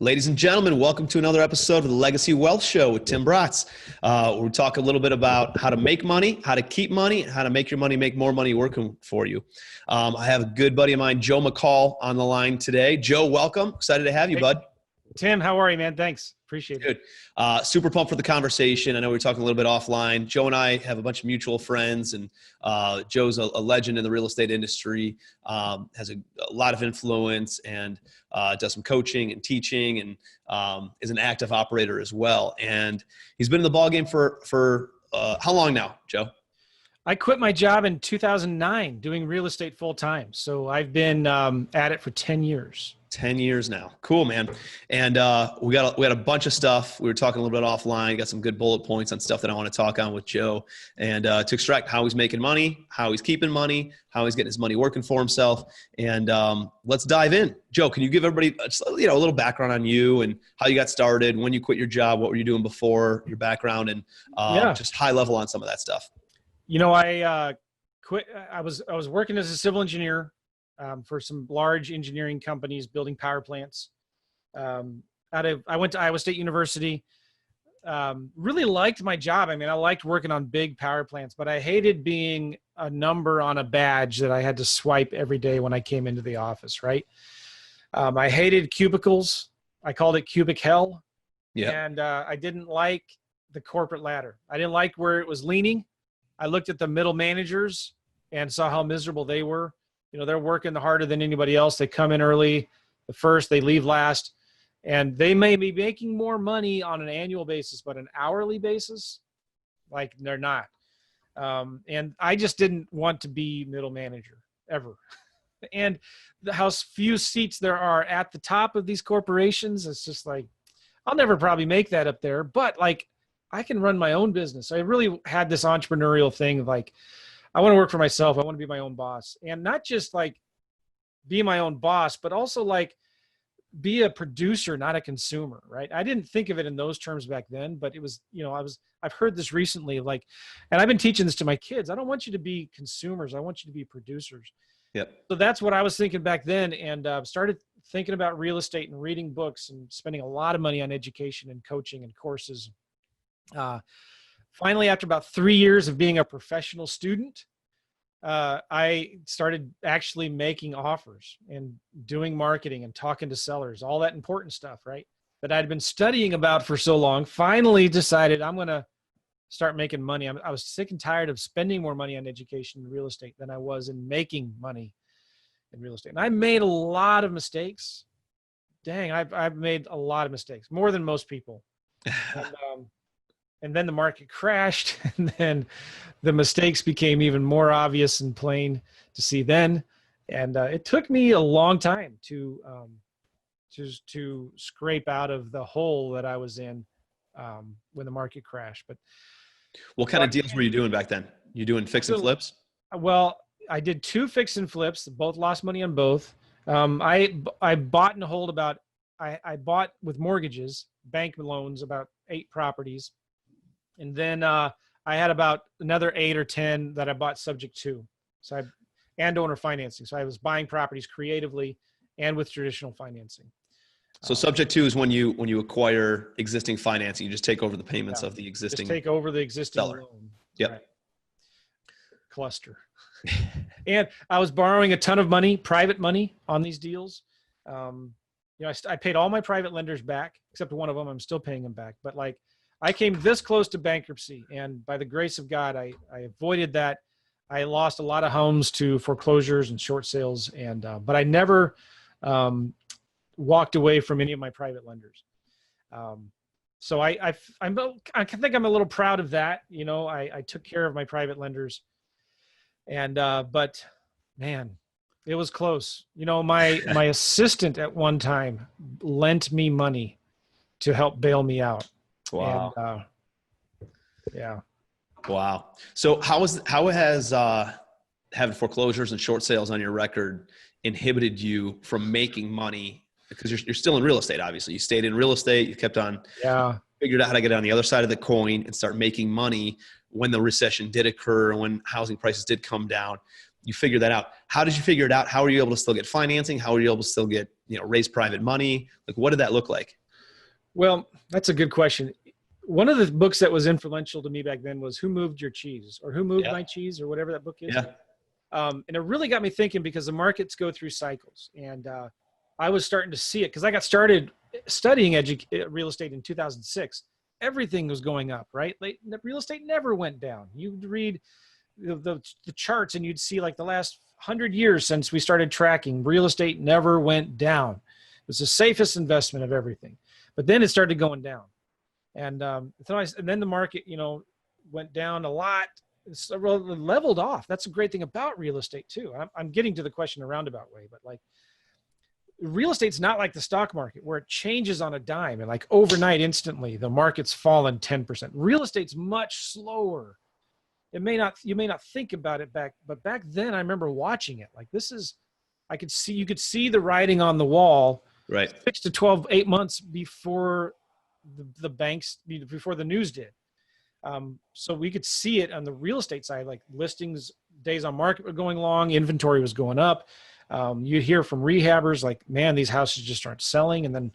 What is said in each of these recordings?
Ladies and gentlemen, welcome to another episode of the Legacy Wealth Show with Tim Bratz. We talk a little bit about how to make money, how to keep money, and how to make your money make more money working for you. I have a good buddy of mine, Joe McCall, on the line today. Joe, welcome. Excited to have you, bud. Tim, how are you, man? Thanks. Appreciate it. Good. Super pumped for the conversation. I know we were talking a little bit offline. Joe and I have a bunch of mutual friends, and Joe's a legend in the real estate industry, has a lot of influence, and does some coaching and teaching, and is an active operator as well. And he's been in the ballgame for how long now, Joe? I quit my job in 2009 doing real estate full time. So I've been at it for 10 years. 10 years now. Cool, man. And we got a bunch of stuff. We were talking a little bit offline, got some good bullet points on stuff that I want to talk on with Joe, and to extract how he's making money, how he's keeping money, how he's getting his money working for himself. And let's dive in. Joe, can you give everybody just, a little background on you and how you got started, when you quit your job, what were you doing before, your background, and just high level on some of that stuff? You know, I quit. I was working as a civil engineer for some large engineering companies building power plants. I went to Iowa State University. Really liked my job. I mean, I liked working on big power plants, but I hated being a number on a badge that I had to swipe every day when I came into the office, right? I hated cubicles. I called it cubihell. Yeah. And I didn't like the corporate ladder. I didn't like where it was leaning. I looked at the middle managers and saw how miserable they were. You know, they're working harder than anybody else. They come in early, the first, they leave last, and they may be making more money on an annual basis, but an hourly basis, like they're not. And I just didn't want to be middle manager ever. And how few seats there are at the top of these corporations, it's just like, I'll never probably make that up there, but like, I can run my own business. I really had this entrepreneurial thing of like, I want to work for myself. I want to be my own boss, and not just like be my own boss, but also like be a producer, not a consumer. Right. I didn't think of it in those terms back then, but it was, I've heard this recently, like, and I've been teaching this to my kids. I don't want you to be consumers. I want you to be producers. Yep. So that's what I was thinking back then, and started thinking about real estate and reading books and spending a lot of money on education and coaching and courses. Finally, after about 3 years of being a professional student, I started actually making offers and doing marketing and talking to sellers, all that important stuff, right? That I'd been studying about for so long. Finally decided I'm going to start making money. I was sick and tired of spending more money on education and real estate than I was in making money in real estate. And I made a lot of mistakes. Dang, I've made a lot of mistakes, more than most people. And then the market crashed, and then the mistakes became even more obvious and plain to see then. And it took me a long time to scrape out of the hole that I was in when the market crashed. But what kind of deals were you doing back then? You doing fix and flips? Well, I did 2 fix and flips. Both lost money on both. I bought and hold about. I bought with mortgages, bank loans, about 8 properties. And then I had about another 8 or 10 that I bought subject to. So and owner financing. So I was buying properties creatively and with traditional financing. So subject to is when you acquire existing financing, you just take over the payments of the existing. Just take over the existing seller. Loan. Yep. Right. Cluster. And I was borrowing a ton of money, private money, on these deals. I paid all my private lenders back, except one of them. I'm still paying them back. But like, I came this close to bankruptcy, and by the grace of God, I avoided that. I lost a lot of homes to foreclosures and short sales, but I never walked away from any of my private lenders. So I think I'm a little proud of that. I took care of my private lenders, but man, it was close. My assistant at one time lent me money to help bail me out. Wow. And, yeah. Wow. So how has having foreclosures and short sales on your record inhibited you from making money? Because you're still in real estate, obviously. You stayed in real estate. You kept on, figured out how to get on the other side of the coin and start making money when the recession did occur, when housing prices did come down. you figure that out. How did you figure it out? How were you able to still get financing? How were you able to still get, raise private money? Like, what did that look like? Well, that's a good question. One of the books that was influential to me back then was Who Moved Your Cheese, or Who Moved My Cheese, or whatever that book is. Yeah. And it really got me thinking, because the markets go through cycles. And I was starting to see it because I got started studying real estate in 2006. Everything was going up, right? Like, real estate never went down. You'd read the charts and you'd see like the last 100 years since we started tracking, real estate never went down. It was the safest investment of everything. But then it started going down. And then the market, went down a lot. It's leveled off. That's a great thing about real estate too. I'm getting to the question in a roundabout way, but like, real estate's not like the stock market where it changes on a dime and like overnight, instantly, the market's fallen 10%. Real estate's much slower. You may not think about it but back then I remember watching it. Like, you could see the writing on the wall, right? 6 to 8 months before the banks, before the news did. So we could see it on the real estate side, like listings, days on market were going long, inventory was going up. You'd hear from rehabbers like, man, these houses just aren't selling. And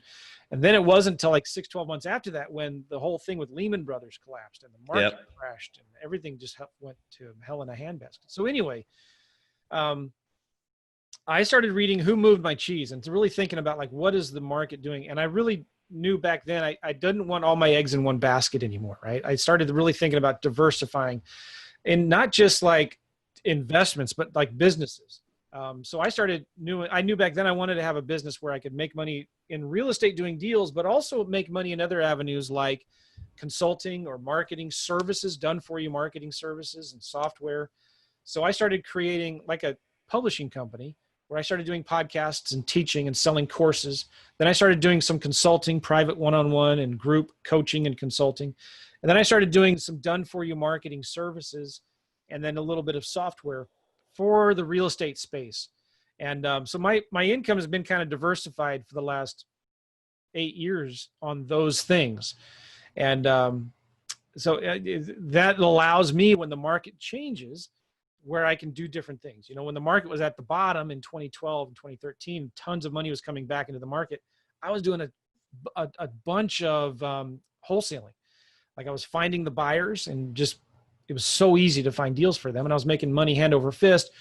then it wasn't until like 6-12 months after that when the whole thing with Lehman Brothers collapsed and the market crashed and everything just went to hell in a handbasket. So anyway, I started reading Who Moved My Cheese and really thinking about like, what is the market doing? And I really knew back then I didn't want all my eggs in one basket anymore, right? I started really thinking about diversifying, and not just like investments, but like businesses. So I knew back then I wanted to have a business where I could make money in real estate doing deals, but also make money in other avenues like consulting or marketing services, done for you marketing services and software. So I started creating like a publishing company where I started doing podcasts and teaching and selling courses. Then I started doing some consulting, private one-on-one and group coaching and consulting. And then I started doing some done for you marketing services and then a little bit of software for the real estate space. And so my income has been kind of diversified for the last 8 years on those things. And so that allows me, when the market changes, where I can do different things. When the market was at the bottom in 2012 and 2013, tons of money was coming back into the market. I was doing a bunch of wholesaling. Like, I was finding the buyers and it was so easy to find deals for them. And I was making money hand over fist,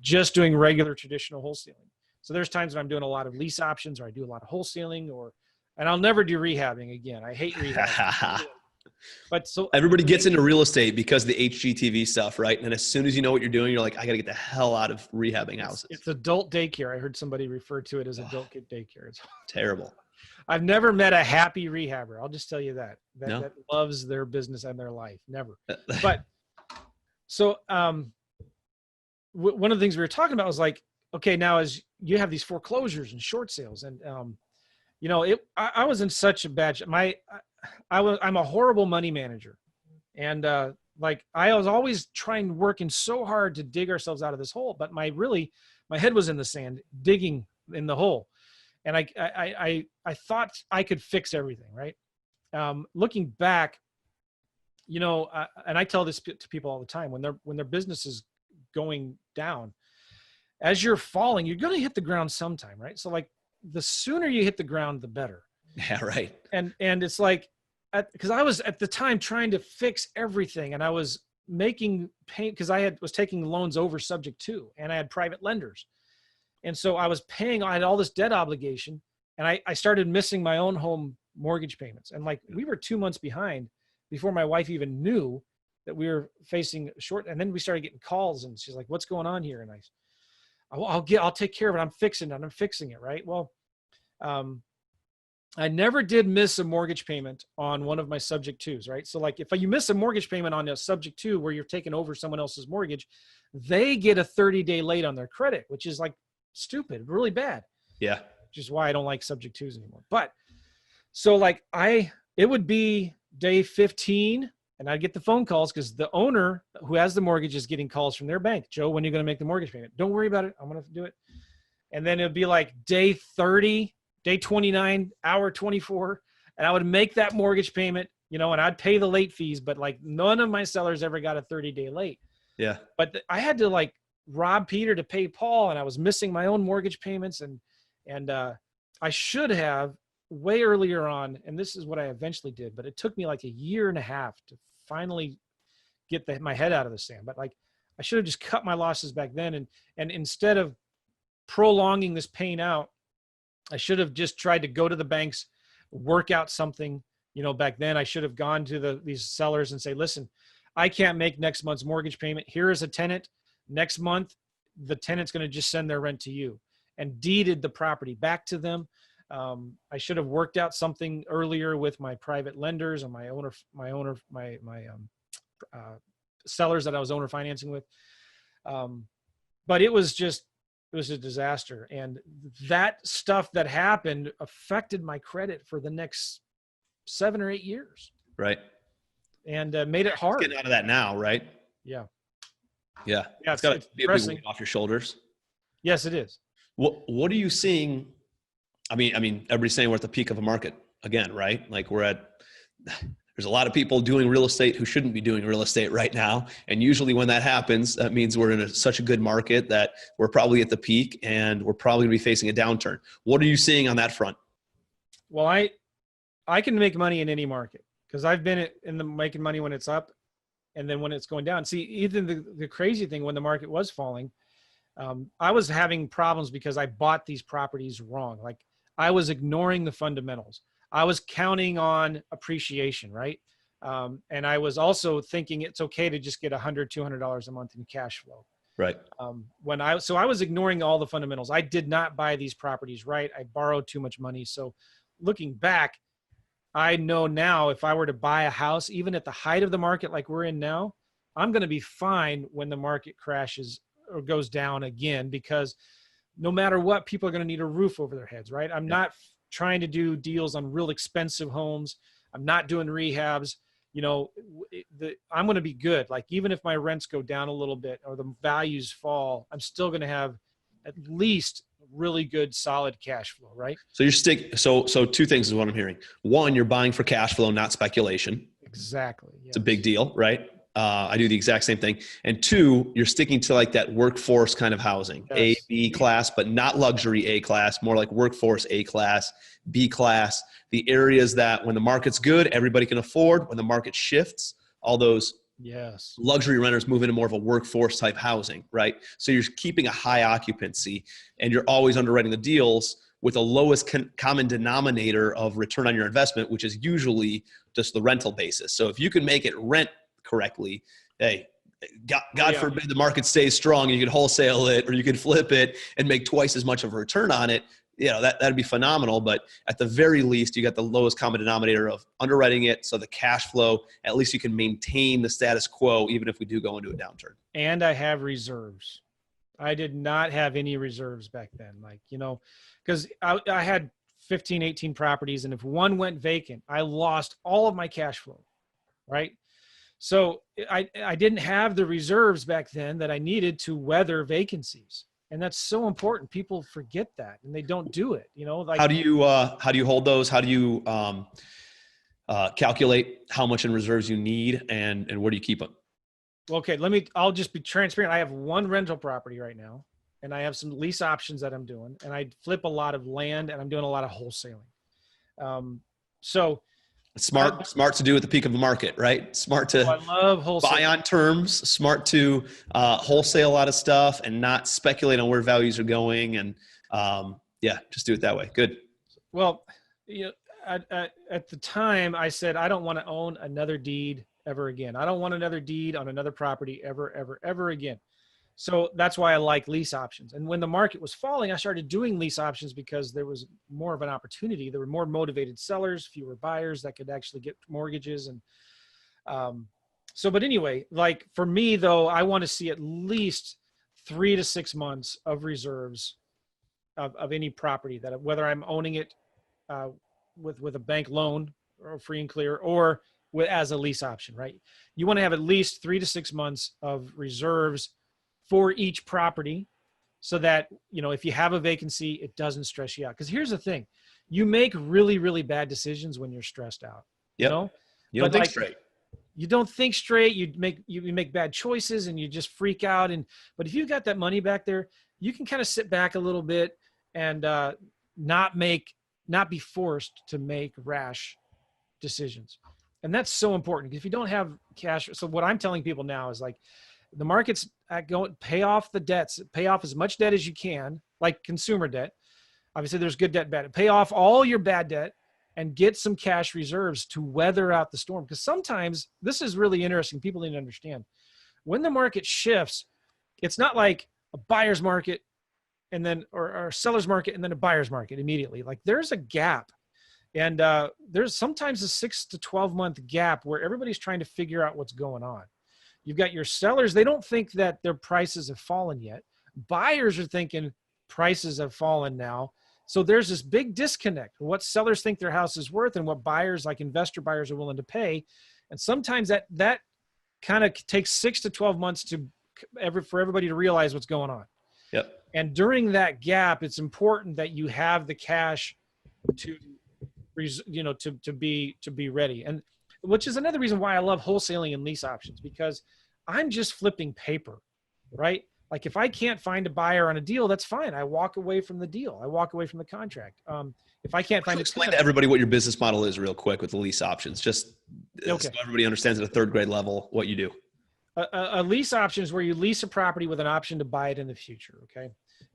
just doing regular traditional wholesaling. So there's times when I'm doing a lot of lease options, or I do a lot of wholesaling, and I'll never do rehabbing again. I hate rehabbing. But so everybody gets into real estate because of the HGTV stuff, right? And as soon as you know what you're doing, you're like, I got to get the hell out of rehabbing houses. It's adult daycare. I heard somebody refer to it as adult daycare. It's terrible. I've never met a happy rehabber. I'll just tell you that loves their business and their life. Never. But so one of the things we were talking about was like, okay, now as you have these foreclosures and short sales, and I was in such a bad. I'm a horrible money manager, and like, I was always working so hard to dig ourselves out of this hole, but my head was in the sand, digging in the hole. And I thought I could fix everything, right? Looking back, and I tell this to people all the time, when their business is going down, as you're falling, you're going to hit the ground sometime, right? So like, the sooner you hit the ground, the better. Yeah, right. And it's like, because I was at the time trying to fix everything, and I was making pay because I was taking loans over subject to, and I had private lenders. And so I had all this debt obligation, and I started missing my own home mortgage payments. And like, we were 2 months behind before my wife even knew that we were facing short. And then we started getting calls, and she's like, what's going on here? And I'll take care of it. I'm fixing it. Right. Well, I never did miss a mortgage payment on one of my subject twos, right? So like, if you miss a mortgage payment on a subject two where you're taking over someone else's mortgage, they get a 30-day late on their credit, which is like stupid, really bad. Yeah. Which is why I don't like subject twos anymore. But so like, it would be day 15 and I'd get the phone calls because the owner who has the mortgage is getting calls from their bank. Joe, when are you going to make the mortgage payment? Don't worry about it. I'm going to do it. And then it'd be like day 30, day 29, hour 24. And I would make that mortgage payment, and I'd pay the late fees, but like, none of my sellers ever got a 30-day late. Yeah. But I had to like rob Peter to pay Paul, and I was missing my own mortgage payments. And I should have way earlier on, and this is what I eventually did, but it took me like a year and a half to finally get my head out of the sand. But like, I should have just cut my losses back then. And instead of prolonging this pain out, I should have just tried to go to the banks, work out something. Back then I should have gone to these sellers and say, listen, I can't make next month's mortgage payment. Here is a tenant. Next month, the tenant's going to just send their rent to you, and deeded the property back to them. I should have worked out something earlier with my private lenders and my sellers that I was owner financing with. But it was a disaster. And that stuff that happened affected my credit for the next 7 or 8 years. Right. And made it hard. Getting out of that now, right? Yeah. Yeah. It's got to be a big weight off your shoulders. Yes, it is. What are you seeing? I mean, everybody's saying we're at the peak of a market again, right? Like there's a lot of people doing real estate who shouldn't be doing real estate right now. And usually when that happens, that means we're in such a good market that we're probably at the peak and we're probably gonna be facing a downturn. What are you seeing on that front? Well, I can make money in any market because I've been making money when it's up and then when it's going down. See, even the crazy thing, when the market was falling, I was having problems because I bought these properties wrong. Like, I was ignoring the fundamentals. I was counting on appreciation, right? And I was also thinking it's okay to just get $100, $200 a month in cash flow. Right. So I was ignoring all the fundamentals. I did not buy these properties right. I borrowed too much money. So looking back, I know now if I were to buy a house, even at the height of the market like we're in now, I'm going to be fine when the market crashes or goes down again, because no matter what, people are going to need a roof over their heads, right? I'm not trying to do deals on real expensive homes. I'm not doing rehabs. I'm going to be good. Like, even if my rents go down a little bit or the values fall, I'm still going to have at least really good, solid cash flow, right? So so two things is what I'm hearing. One, you're buying for cash flow, not speculation. Exactly. Yes. It's a big deal, right? I do the exact same thing. And two, you're sticking to like that workforce kind of housing, yes. A, B class, but not luxury A class, more like workforce A class, B class, the areas that when the market's good, everybody can afford. When the market shifts, all those luxury renters move into more of a workforce type housing, right? So you're keeping a high occupancy and you're always underwriting the deals with the lowest common denominator of return on your investment, which is usually just the rental basis. So if you can make it rent correctly, hey, God forbid the market stays strong and you could wholesale it or you could flip it and make twice as much of a return on it, that'd be phenomenal. But at the very least, you got the lowest common denominator of underwriting it. So the cash flow, at least you can maintain the status quo, even if we do go into a downturn. And I have reserves. I did not have any reserves back then. Like, because I had 15, 18 properties. And if one went vacant, I lost all of my cash flow, right? So I didn't have the reserves back then that I needed to weather vacancies. And that's so important. People forget that and they don't do it. Like, how do you hold those? How do you calculate how much in reserves you need and where do you keep them? Okay, I'll just be transparent. I have one rental property right now and I have some lease options that I'm doing, and I flip a lot of land and I'm doing a lot of wholesaling. So it's smart to do at the peak of the market, right? Smart to I love wholesale. Buy on terms, smart to wholesale a lot of stuff and not speculate on where values are going. And just do it that way. Good. Well, at the time I said, I don't want to own another deed ever again. I don't want another deed on another property ever again. So that's why I like lease options. And when the market was falling, I started doing lease options because there was more of an opportunity. There were more motivated sellers, fewer buyers that could actually get mortgages. And but anyway, like for me though, I want to see at least 3 to 6 months of reserves of any property, that whether I'm owning it with a bank loan or free and clear or as a lease option, right? You want to have at least 3 to 6 months of reserves for each property so that, if you have a vacancy, it doesn't stress you out. Because here's the thing, you make really, really bad decisions when you're stressed out. Yep. You know? You don't think straight. you don't think straight, you make bad choices and you just freak out. But if you've got that money back there, you can kind of sit back a little bit and not be forced to make rash decisions. And that's so important, because if you don't have cash, so what I'm telling people now is like, the market's pay off the debts, pay off as much debt as you can, like consumer debt. Obviously there's good debt, bad debt. Pay off all your bad debt and get some cash reserves to weather out the storm. Because sometimes, this is really interesting, people need to understand, when the market shifts, it's not like a buyer's market and then, or a seller's market and then a buyer's market immediately. Like there's a gap. And there's sometimes a 6 to 12 month gap where everybody's trying to figure out what's going on. You've got your sellers, they don't think that their prices have fallen yet. Buyers are thinking prices have fallen now. So there's this big disconnect, what sellers think their house is worth and what buyers, like investor buyers, are willing to pay. And sometimes that kind of takes 6 to 12 months for everybody to realize what's going on. Yep. And during that gap, it's important that you have the cash to be ready. And which is another reason why I love wholesaling and lease options, because I'm just flipping paper, right? Like if I can't find a buyer on a deal, that's fine. I walk away from the deal. I walk away from the contract. If I can't find explain to everybody what your business model is real quick with the lease options, just so everybody understands at a third grade level what you do. A lease option is where you lease a property with an option to buy it in the future. Okay.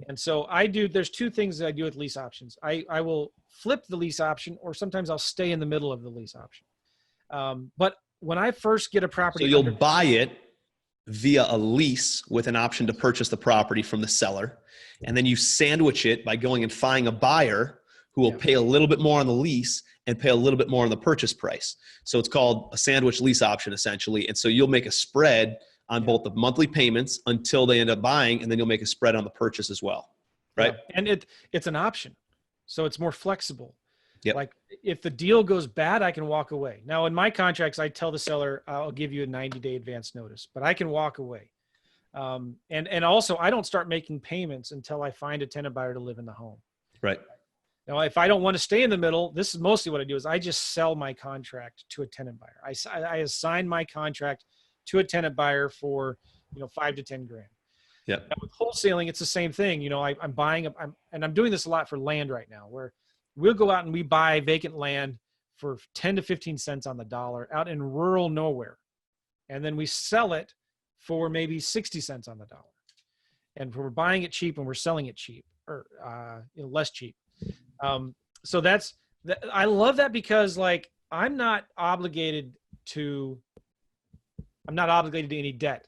And so there's two things that I do with lease options. I will flip the lease option, or sometimes I'll stay in the middle of the lease option. But when I first get a property, so you'll buy it via a lease with an option to purchase the property from the seller. And then you sandwich it by going and finding a buyer who will pay a little bit more on the lease and pay a little bit more on the purchase price. So it's called a sandwich lease option essentially. And so you'll make a spread on both the monthly payments until they end up buying, and then you'll make a spread on the purchase as well. Right. Yeah. And it's an option. So it's more flexible. Yep. Like if the deal goes bad, I can walk away. Now in my contracts, I tell the seller, I'll give you a 90-day advance notice, but I can walk away. And also I don't start making payments until I find a tenant buyer to live in the home. Right. Now, if I don't want to stay in the middle, this is mostly what I do is I just sell my contract to a tenant buyer. I assign my contract to a tenant buyer for, $5 to $10 grand. Yeah. With wholesaling, it's the same thing. I'm buying and I'm doing this a lot for land right now, where we'll go out and we buy vacant land for 10 to 15 cents on the dollar out in rural nowhere. And then we sell it for maybe 60 cents on the dollar. And we're buying it cheap and we're selling it cheap, or less cheap. So I love that, because like I'm not obligated to any debt.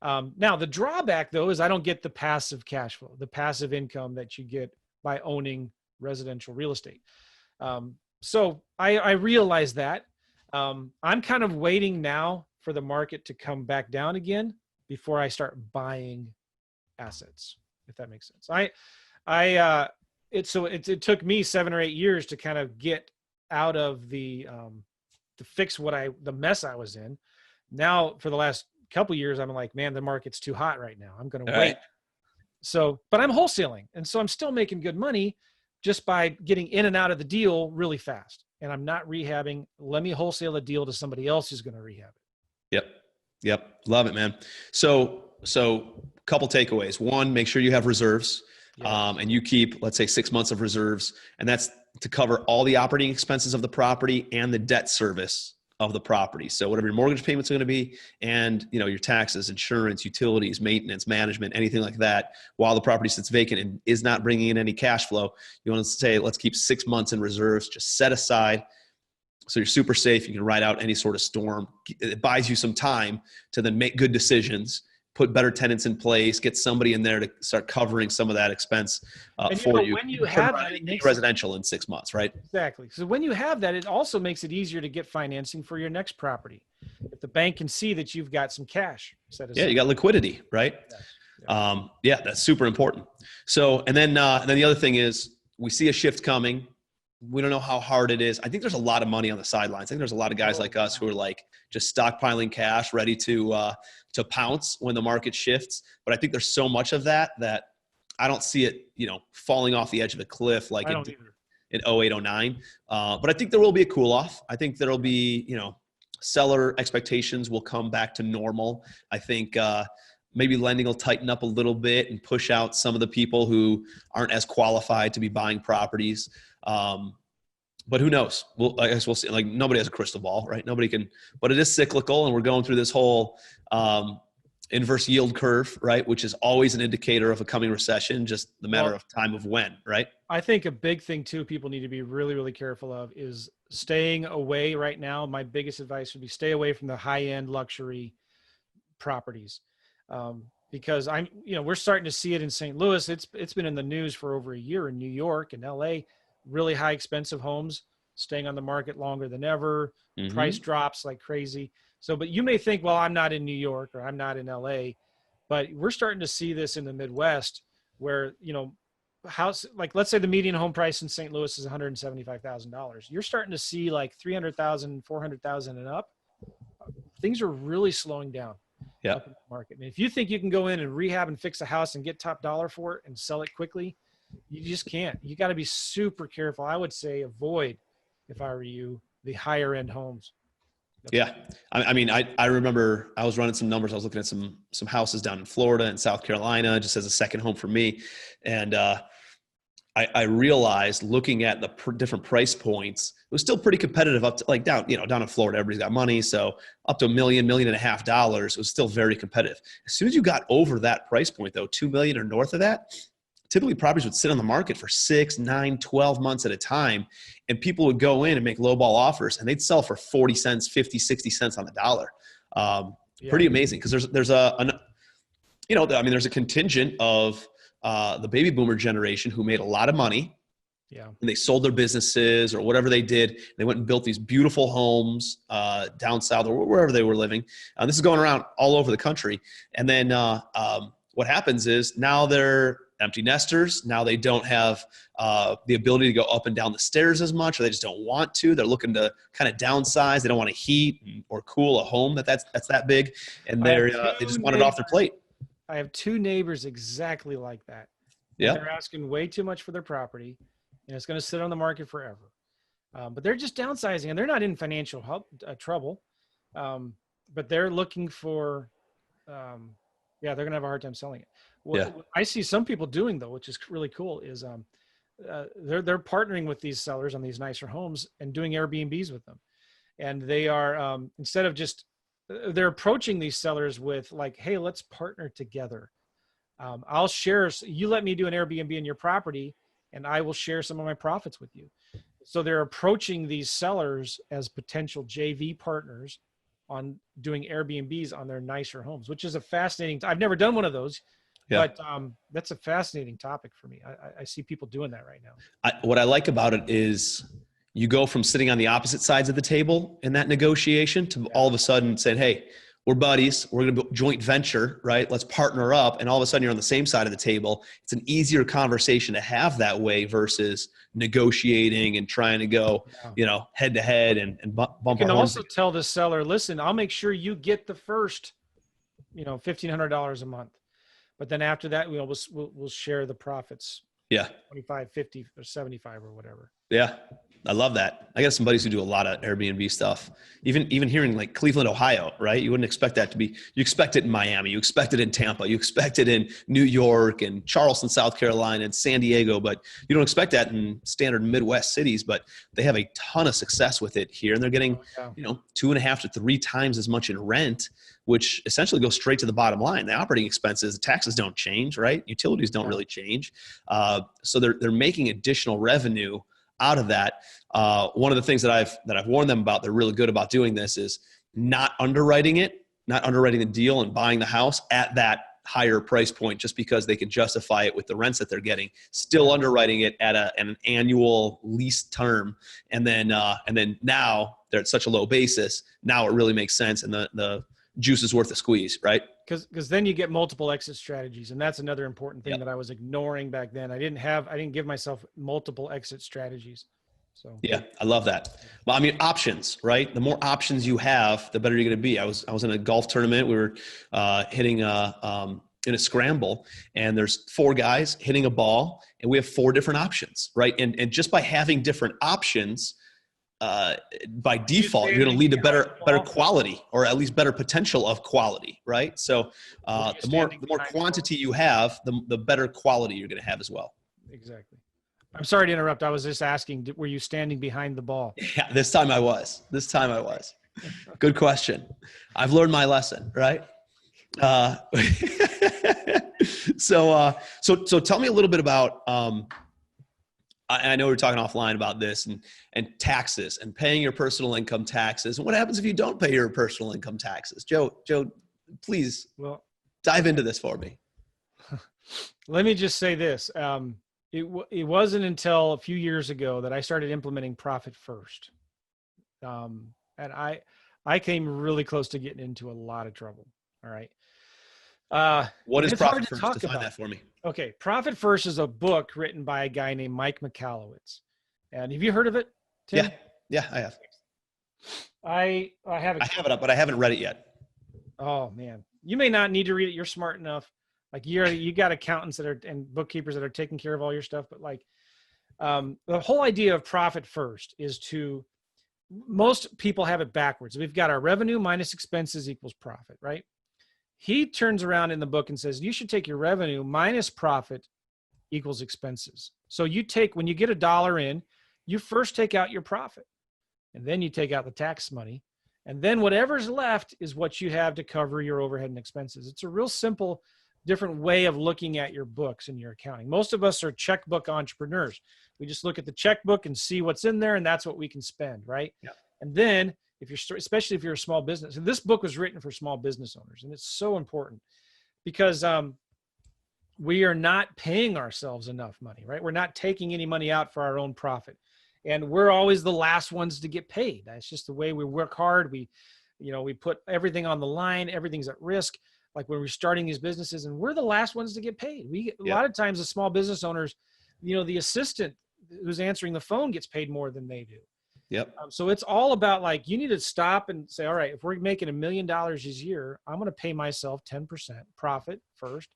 Now the drawback though is I don't get the passive cash flow, the passive income that you get by owning residential real estate. So I realize that. I'm kind of waiting now for the market to come back down again before I start buying assets, if that makes sense. It took me 7 or 8 years to kind of get out of to fix the mess I was in. Now for the last couple of years, I'm like, man, the market's too hot right now. I'm going to wait. Right. So, but I'm wholesaling. And so I'm still making good money just by getting in and out of the deal really fast. And I'm not rehabbing. Let me wholesale a deal to somebody else who's going to rehab it. Yep. Love it, man. So couple takeaways. One, make sure you have reserves. And you keep, let's say, 6 months of reserves, and that's to cover all the operating expenses of the property and the debt service of the property. So whatever your mortgage payments are going to be, and your taxes, insurance, utilities, maintenance, management, anything like that, while the property sits vacant and is not bringing in any cash flow, you want to say, let's keep 6 months in reserves, just set aside. So you're super safe. You can ride out any sort of storm. It buys you some time to then make good decisions, put better tenants in place, get somebody in there to start covering some of that expense for you. When you have that, it makes residential in 6 months, right? Exactly. So when you have that, it also makes it easier to get financing for your next property. If the bank can see that you've got some cash set aside. Yeah, you got liquidity, right? Yeah, that's super important. So, and then the other thing is, we see a shift coming. We don't know how hard it is. I think there's a lot of money on the sidelines. I think there's a lot of guys like us who are like just stockpiling cash, ready to pounce when the market shifts. But I think there's so much of that I don't see it, falling off the edge of a cliff like in 08, 09. But I think there will be a cool off. I think there'll be, seller expectations will come back to normal. I think maybe lending will tighten up a little bit and push out some of the people who aren't as qualified to be buying properties. But who knows? Well, I guess we'll see. Like, nobody has a crystal ball, right? Nobody can, but it is cyclical, and we're going through this whole inverse yield curve, right? Which is always an indicator of a coming recession, just the matter of time of when, right? I think a big thing too, people need to be really, really careful of is staying away right now. My biggest advice would be stay away from the high-end luxury properties. Because we're starting to see it in St. Louis. It's been in the news for over a year in New York and LA, really high expensive homes staying on the market longer than ever. Price drops like crazy. So, but you may think, well, I'm not in New York or I'm not in LA, but we're starting to see this in the Midwest where, house, like let's say the median home price in St. Louis is $175,000. You're starting to see like 300,000, 400,000 and up. Things are really slowing down. Yeah. Up in the market. And if you think you can go in and rehab and fix a house and get top dollar for it and sell it quickly, you just can't. You got to be super careful. I would say avoid, if I were you, the higher end homes. Yeah. I mean, I remember I was running some numbers. I was looking at some houses down in Florida and South Carolina, just as a second home for me. And I realized looking at the different price points, it was still pretty competitive up to like down in Florida, everybody's got money. So up to $1 million, $1.5 million, it was still very competitive. As soon as you got over that price point though, 2 million or north of that, typically properties would sit on the market for 6, 9, 12 months at a time. And people would go in and make lowball offers and they'd sell for 40 cents, 50, 60 cents on the dollar. Pretty amazing. Cause there's a contingent of the baby boomer generation who made a lot of money. Yeah. And they sold their businesses or whatever they did. They went and built these beautiful homes down south or wherever they were living. This is going around all over the country. And then what happens is now they're empty nesters. Now they don't have the ability to go up and down the stairs as much, or they just don't want to. They're looking to kind of downsize. They don't want to heat or cool a home that's that big. And they just want it off their plate. I have 2 neighbors exactly like that. Yeah. They're asking way too much for their property and it's going to sit on the market forever. But they're just downsizing and they're not in financial trouble. But they're looking for, they're going to have a hard time selling it. What I see some people doing though, which is really cool, is they're partnering with these sellers on these nicer homes and doing Airbnbs with them. And they are, instead of just, they're approaching these sellers with like, hey, let's partner together. I'll share, you let me do an Airbnb in your property and I will share some of my profits with you. So they're approaching these sellers as potential JV partners on doing Airbnbs on their nicer homes, which is a fascinating, I've never done one of those. Yeah. But that's a fascinating topic for me. I see people doing that right now. What I like about it is you go from sitting on the opposite sides of the table in that negotiation to all of a sudden saying, hey, we're buddies. We're going to joint venture, right? Let's partner up. And all of a sudden you're on the same side of the table. It's an easier conversation to have that way versus negotiating and trying to go, head to head and bump You can also tell the seller, listen, I'll make sure you get the first, $1,500 a month. But then after that, we'll share the profits. Yeah. 25, 50 or 75 or whatever. Yeah. I love that. I got some buddies who do a lot of Airbnb stuff. Even hearing like Cleveland, Ohio, right? You wouldn't expect that to be, you expect it in Miami, you expect it in Tampa, you expect it in New York and Charleston, South Carolina and San Diego, but you don't expect that in standard Midwest cities, but they have a ton of success with it here. And they're getting, 2.5 to 3 times as much in rent, which essentially goes straight to the bottom line. The operating expenses, the taxes don't change, right? Utilities don't really change. So they're making additional revenue out of that. One of the things that I've warned them about, they're really good about doing this, is not underwriting the deal and buying the house at that higher price point just because they can justify it with the rents that they're getting, still underwriting it at an annual lease term. And then now they're at such a low basis. Now it really makes sense. And the juice is worth the squeeze, right? Because then you get multiple exit strategies. And that's another important thing that I was ignoring back then. I didn't give myself multiple exit strategies. So yeah, I love that. Well, I mean, options, right? The more options you have, the better you're going to be. I was in a golf tournament. We were hitting in a scramble, and there's 4 guys hitting a ball, and we have 4 different options, right? And just by having different options, by default, you're going to lead to better quality, or at least better potential of quality, right? So the more quantity you have, the better quality you're going to have as well. Exactly. I'm sorry to interrupt. I was just asking, were you standing behind the ball? Yeah, this time I was. Good question. I've learned my lesson, right? So tell me a little bit about, I know we were talking offline about this and taxes and paying your personal income taxes. And what happens if you don't pay your personal income taxes? Joe, please dive into this for me. Let me just say this. It wasn't until a few years ago that I started implementing profit first. And I came really close to getting into a lot of trouble. All right. What is profit first? Define that for me. Okay. Profit First is a book written by a guy named Mike McCallowitz. And have you heard of it, Tim? Yeah, I have. I have it up, but I haven't read it yet. Oh man. You may not need to read it. You're smart enough. Like you got accountants and bookkeepers that are taking care of all your stuff. But like, the whole idea of profit first is most people have it backwards. We've got our revenue minus expenses equals profit, right? He turns around in the book and says, you should take your revenue minus profit equals expenses. So when you get $1 in, you first take out your profit, and then you take out the tax money. And then whatever's left is what you have to cover your overhead and expenses. It's a real simple, different way of looking at your books and your accounting. Most of us are checkbook entrepreneurs. We just look at the checkbook and see what's in there, and that's what we can spend, right? Yeah. And then especially if you're a small business, and this book was written for small business owners, and it's so important because we are not paying ourselves enough money, right? We're not taking any money out for our own profit, and we're always the last ones to get paid. That's just the way we work hard. We put everything on the line. Everything's at risk. Like when we're starting these businesses, and we're the last ones to get paid. A lot of times the small business owners, the assistant who's answering the phone gets paid more than they do. Yep. So it's all about like, you need to stop and say, all right, if we're making $1 million a year, I'm going to pay myself 10% profit first.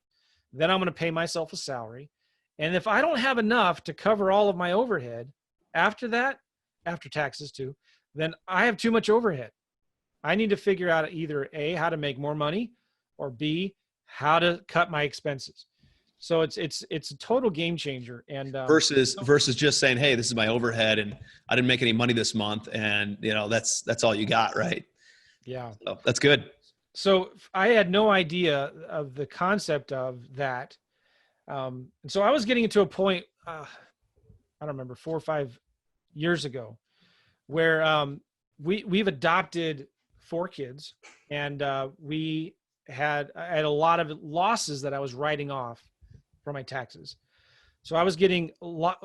Then I'm going to pay myself a salary. And if I don't have enough to cover all of my overhead after that, after taxes too, then I have too much overhead. I need to figure out either A, how to make more money, or B, how to cut my expenses. So it's a total game changer. And versus just saying, hey, this is my overhead and I didn't make any money this month, and that's all you got, right? Yeah. So that's good. So I had no idea of the concept of that. And so I was getting into a point, I don't remember, 4 or 5 years ago, where we've adopted 4 kids, and I had a lot of losses that I was writing off for my taxes. So I was getting a lot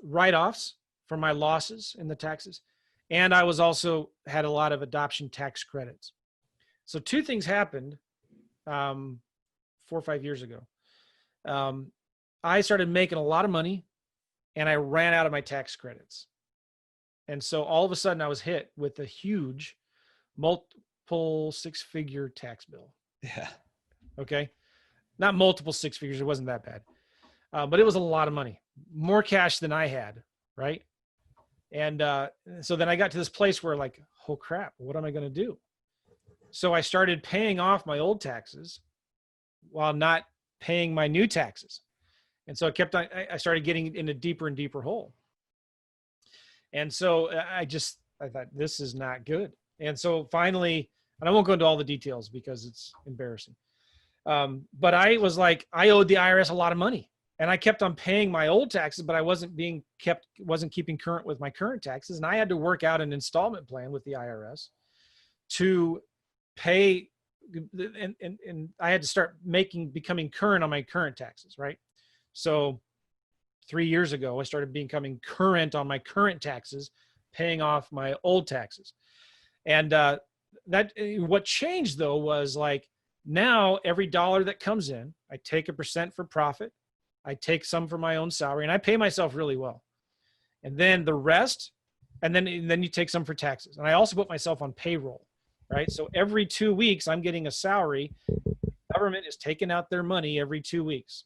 write-offs for my losses in the taxes. And I was also had a lot of adoption tax credits. So 2 things happened 4 or 5 years ago. I started making a lot of money, and I ran out of my tax credits. And so all of a sudden I was hit with a huge multiple 6-figure tax bill. Yeah. Okay. Not multiple 6 figures. It wasn't that bad. But it was a lot of money, more cash than I had. Right. And so then I got to this place where like, oh crap, what am I going to do? So I started paying off my old taxes while not paying my new taxes. And so I started getting in a deeper and deeper hole. And so I thought, this is not good. And so finally, and I won't go into all the details because it's embarrassing. But I was like, I owed the IRS a lot of money, and I kept on paying my old taxes, but I wasn't keeping current with my current taxes. And I had to work out an installment plan with the IRS to pay. And I had to start becoming current on my current taxes. Right. So 3 years ago, I started becoming current on my current taxes, paying off my old taxes. And what changed though was like, now every dollar that comes in, I take 1% for profit. I take some for my own salary, and I pay myself really well. And then the rest, and then you take some for taxes. And I also put myself on payroll, right? So every 2 weeks, I'm getting a salary. The government is taking out their money every 2 weeks.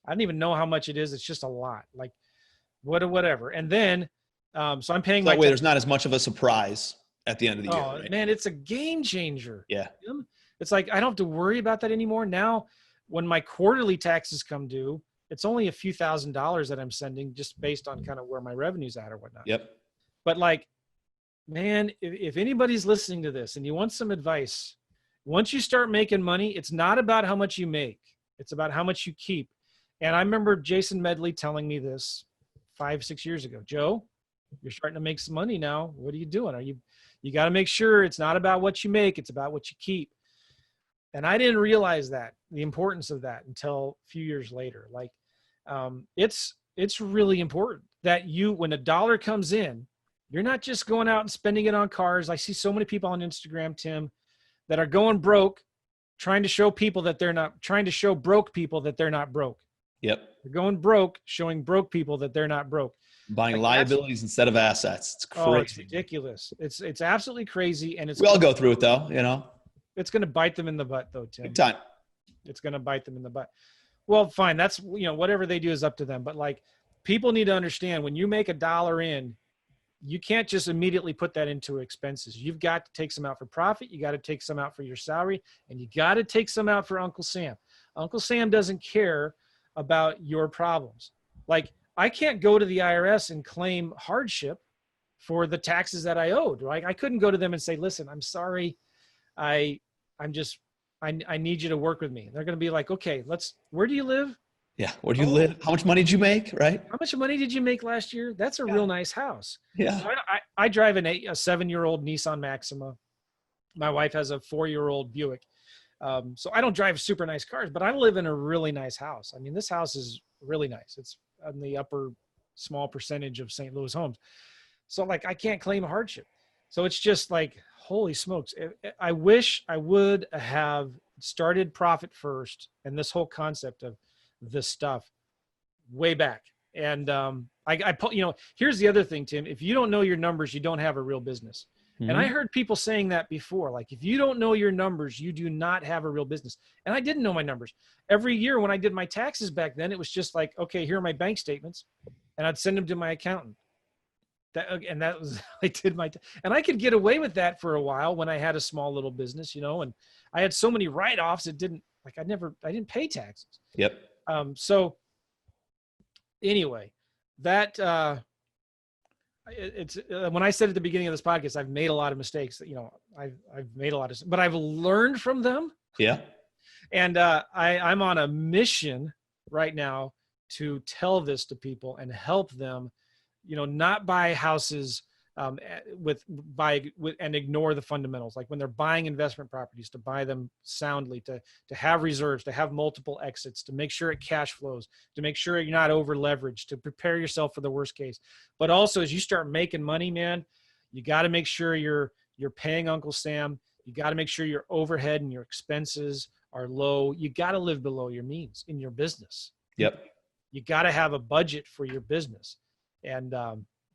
I don't even know how much it is. It's just a lot, like whatever. And then So I'm paying So my that way there's not as much of a surprise at the end of the year, Oh right? man, it's a game changer. Yeah. It's like I don't have to worry about that anymore. Now, when my quarterly taxes come due, it's only a few $1,000s that I'm sending just based on kind of where my revenue's at or whatnot. Yep. But like, man, if anybody's listening to this and you want some advice, once you start making money, it's not about how much you make. It's about how much you keep. And I remember Jason Medley telling me this 5-6 years ago. Joe, you're starting to make some money now. What are you doing? You got to make sure it's not about what you make. It's about what you keep. And I didn't realize that, the importance of that, until a few years later. Like, it's really important that when a dollar comes in, you're not just going out and spending it on cars. I see so many people on Instagram, Tim, that are going broke, trying to show broke people that they're not broke. Yep. They're going broke, showing broke people that they're not broke. Buying liabilities instead of assets. It's crazy. Oh, it's ridiculous. It's absolutely crazy. And we all go through it though, It's going to bite them in the butt though, Tim. Big time. It's going to bite them in the butt. Well, fine. That's, whatever they do is up to them. But like, people need to understand, when you make a dollar in, you can't just immediately put that into expenses. You've got to take some out for profit. You got to take some out for your salary, and you got to take some out for Uncle Sam. Uncle Sam doesn't care about your problems. Like, I can't go to the IRS and claim hardship for the taxes that I owed, right? I couldn't go to them and say, listen, I'm sorry. I need you to work with me. They're going to be like, okay, where do you live? Yeah. Where do you live? How much money did you make? Right. How much money did you make last year? That's a real nice house. Yeah. So I drive a 7-year-old Nissan Maxima. My wife has a 4-year-old Buick. So I don't drive super nice cars, but I live in a really nice house. I mean, this house is really nice. It's on the upper small percentage of St. Louis homes. So like, I can't claim hardship. So it's just like, holy smokes. I wish I would have started Profit First and this whole concept of this stuff way back. And here's the other thing, Tim. If you don't know your numbers, you don't have a real business. Mm-hmm. And I heard people saying that before. Like, if you don't know your numbers, you do not have a real business. And I didn't know my numbers. Every year when I did my taxes back then, it was just like, okay, here are my bank statements. And I'd send them to my accountant. That was, and I could get away with that for a while when I had a small little business, and I had so many write-offs. I didn't pay taxes. Yep. So anyway, that, when I said at the beginning of this podcast, I've made a lot of mistakes that, I've made a lot of, but I've learned from them. Yeah. And, I'm on a mission right now to tell this to people and help them, not buy houses and ignore the fundamentals. Like when they're buying investment properties, to buy them soundly, to have reserves, to have multiple exits, to make sure it cash flows, to make sure you're not over leveraged, to prepare yourself for the worst case. But also, as you start making money, man, you got to make sure you're paying Uncle Sam. You got to make sure your overhead and your expenses are low. You got to live below your means in your business. Yep. You got to have a budget for your business. And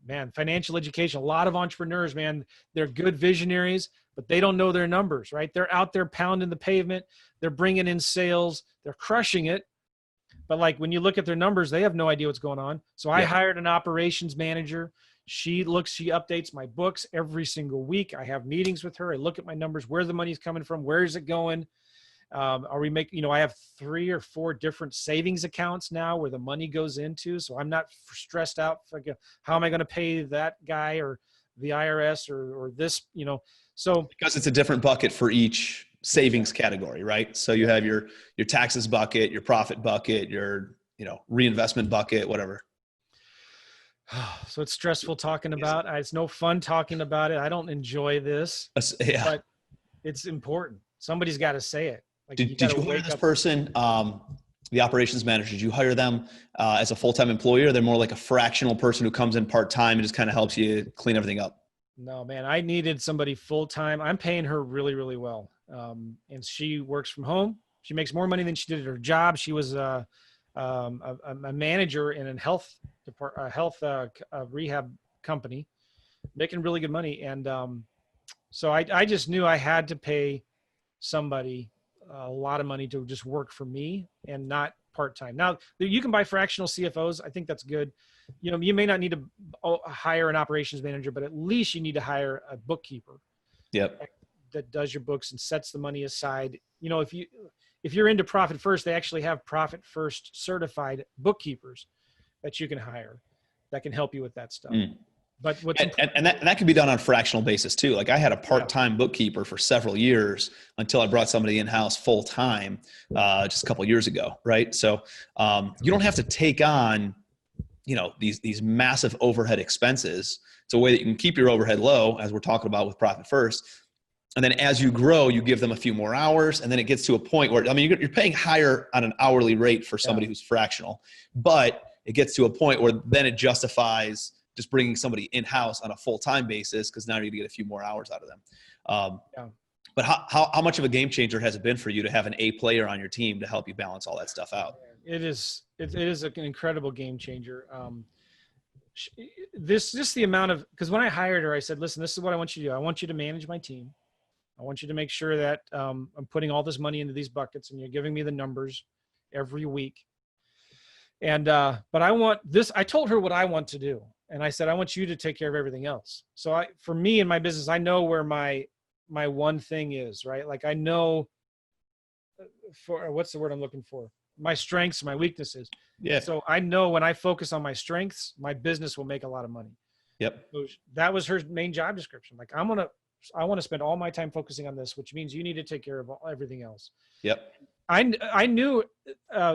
man, financial education, a lot of entrepreneurs, man, they're good visionaries, but they don't know their numbers, right? They're out there pounding the pavement. They're bringing in sales. They're crushing it. But like, when you look at their numbers, they have no idea what's going on. So I hired an operations manager. She updates my books every single week. I have meetings with her. I look at my numbers, where the money's coming from, where is it going? I have 3 or 4 different savings accounts now where the money goes into. So I'm not stressed out. How am I going to pay that guy or the IRS or this, so. Because it's a different bucket for each savings category, right? So you have your taxes bucket, your profit bucket, your, reinvestment bucket, whatever. So it's stressful talking about. It's no fun talking about it. I don't enjoy this, but it's important. Somebody's got to say it. Like, did you hire this person, the operations manager? Did you hire them as a full-time employee, or they're more like a fractional person who comes in part-time and just kind of helps you clean everything up? No, man, I needed somebody full-time. I'm paying her really, really well. And she works from home. She makes more money than she did at her job. She was a manager in a health rehab company, making really good money. And so I just knew I had to pay somebody a lot of money to just work for me and not part-time. Now you can buy fractional CFOs. I think that's good. You know, you may not need to hire an operations manager, but at least you need to hire a bookkeeper. Yep. That does your books and sets the money aside. You know, if you're into Profit First, they actually have Profit First certified bookkeepers that you can hire that can help you with that stuff. But that can be done on a fractional basis too. Like I had a part-time bookkeeper for several years until I brought somebody in-house full-time just a couple of years ago, right? So you don't have to take on, you know, these massive overhead expenses. It's a way that you can keep your overhead low, as we're talking about with Profit First. And then as you grow, you give them a few more hours, and then it gets to a point where, I mean, you're paying higher on an hourly rate for somebody who's fractional, but it gets to a point where then it justifies just bringing somebody in-house on a full-time basis, because now you're going to get a few more hours out of them. But how much of a game changer has it been for you to have an A player on your team to help you balance all that stuff out? It is an incredible game changer. Just the amount of, because when I hired her, I said, listen, this is what I want you to do. I want you to manage my team. I want you to make sure that I'm putting all this money into these buckets and you're giving me the numbers every week. And, but I told her what I want to do. And I said, I want you to take care of everything else. So for me in my business, I know where my one thing is, right? Like I know what's the word I'm looking for? My strengths, my weaknesses. Yeah. So I know when I focus on my strengths, my business will make a lot of money. Yep. So that was her main job description. Like I want to spend all my time focusing on this, which means you need to take care of everything else. Yep. I knew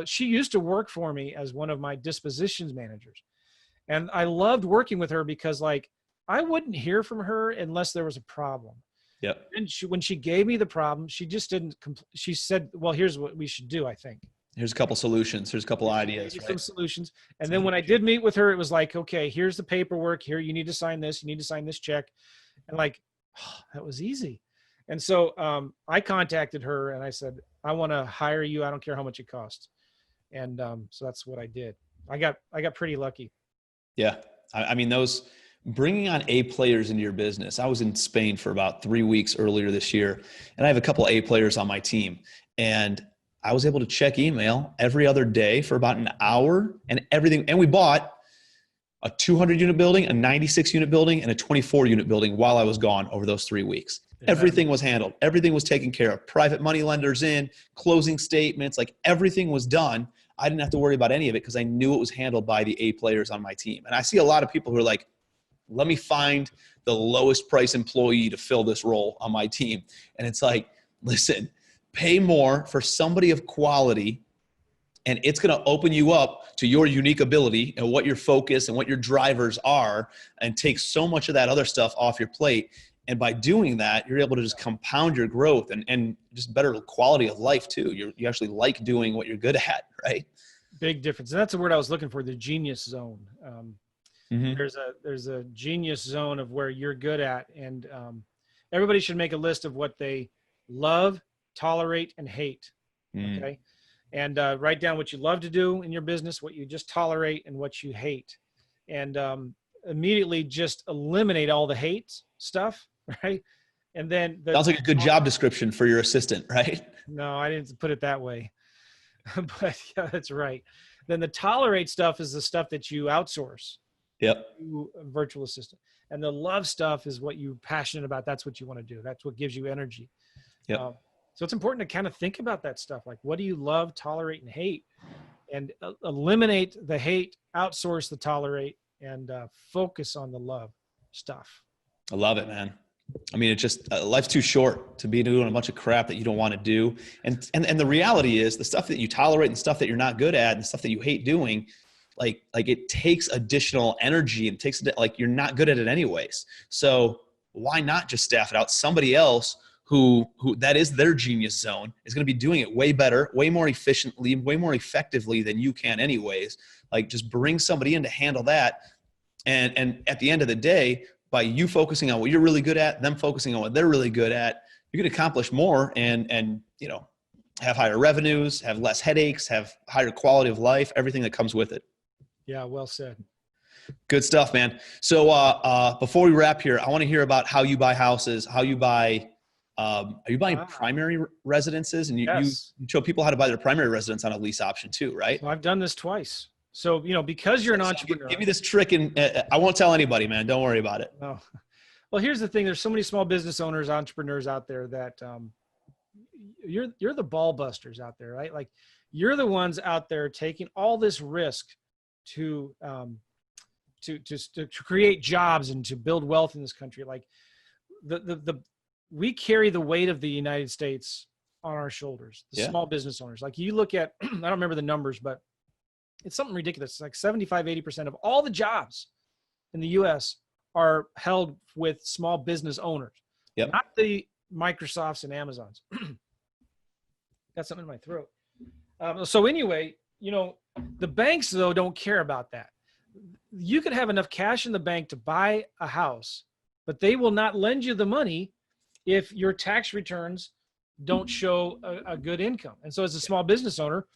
she used to work for me as one of my dispositions managers. And I loved working with her because like I wouldn't hear from her unless there was a problem. Yep. And when she gave me the problem, she just didn't, she said, well, here's what we should do, I think. Here's a couple solutions. Here's a couple ideas. Some solutions. And then when I did meet with her, it was like, okay, here's the paperwork. Here, you need to sign this. You need to sign this check. And like, oh, that was easy. And so I contacted her and I said, I want to hire you. I don't care how much it costs. And so that's what I did. I got pretty lucky. Yeah. I mean, bringing on A players into your business. I was in Spain for about 3 weeks earlier this year, and I have a couple A players on my team, and I was able to check email every other day for about an hour and everything. And we bought a 200 unit building, a 96 unit building, and a 24 unit building while I was gone over those 3 weeks. Yeah. Everything was handled. Everything was taken care of. Private money lenders in, closing statements, like everything was done. I didn't have to worry about any of it because I knew it was handled by the A players on my team. And I see a lot of people who are like, let me find the lowest price employee to fill this role on my team. And it's like, listen, pay more for somebody of quality, and it's going to open you up to your unique ability and what your focus and what your drivers are, and take so much of that other stuff off your plate. And by doing that, you're able to just compound your growth and just better quality of life too. You actually like doing what you're good at, right? Big difference. And that's the word I was looking for, the genius zone. There's a genius zone of where you're good at. And everybody should make a list of what they love, tolerate, and hate. Okay. And write down what you love to do in your business, what you just tolerate, and what you hate. And immediately just eliminate all the hate stuff. Right. And then sounds like a good job description for your assistant, right? No, I didn't put it that way, but yeah, that's right. Then the tolerate stuff is the stuff that you outsource. Yep. To a virtual assistant. And the love stuff is what you're passionate about. That's what you want to do. That's what gives you energy. Yep. So it's important to kind of think about that stuff. Like, what do you love, tolerate, and hate? And eliminate the hate, outsource the tolerate, and focus on the love stuff. I love it, man. I mean, it's just life's too short to be doing a bunch of crap that you don't want to do. And the reality is the stuff that you tolerate and stuff that you're not good at and stuff that you hate doing, like it takes additional energy and takes like you're not good at it anyways. So why not just staff it out? Somebody else who that is their genius zone is going to be doing it way better, way more efficiently, way more effectively than you can anyways. Like just bring somebody in to handle that. And at the end of the day, by you focusing on what you're really good at, them focusing on what they're really good at, you can accomplish more and you know, have higher revenues, have less headaches, have higher quality of life, everything that comes with it. Yeah, well said. Good stuff, man. So before we wrap here, I want to hear about how you buy houses, how you buy Are you buying primary residences? And you Yes. show people how to buy their primary residence on a lease option too, right? So I've done this twice. So, because you're an entrepreneur. Give me this trick, and I won't tell anybody, man. Don't worry about it. No. Well, here's the thing. There's so many small business owners, entrepreneurs out there that you're the ball busters out there, right? Like you're the ones out there taking all this risk to create jobs and to build wealth in this country. Like we carry the weight of the United States on our shoulders, the small business owners. Like you look at, I don't remember the numbers, but it's something ridiculous. It's like 75, 80% of all the jobs in the US are held with small business owners, not the Microsofts and Amazons. Got something in my throat. So anyway, the banks though don't care about that. You could have enough cash in the bank to buy a house, but they will not lend you the money if your tax returns don't show a good income. And so as a small business owner,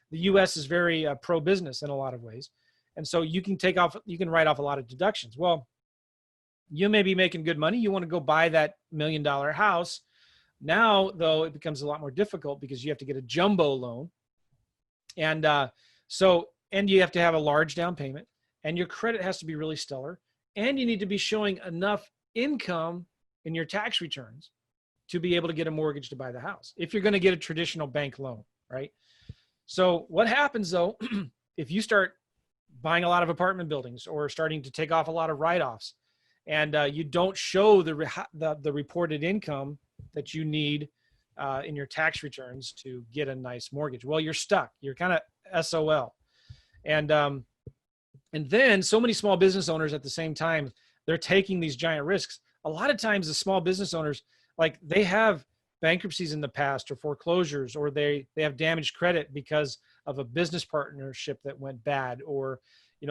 the US is very pro-business in a lot of ways. And so you can write off a lot of deductions. Well, you may be making good money. You want to go buy that $1 million house. Now, though, it becomes a lot more difficult because you have to get a jumbo loan. And and you have to have a large down payment, and your credit has to be really stellar. And you need to be showing enough income in your tax returns to be able to get a mortgage to buy the house if you're going to get a traditional bank loan, right? So what happens though, if you start buying a lot of apartment buildings or starting to take off a lot of write-offs, and you don't show the reported income that you need in your tax returns to get a nice mortgage, well, you're stuck. You're kind of SOL. And then so many small business owners at the same time, they're taking these giant risks. A lot of times the small business owners, like they have bankruptcies in the past or foreclosures, or they have damaged credit because of a business partnership that went bad, or,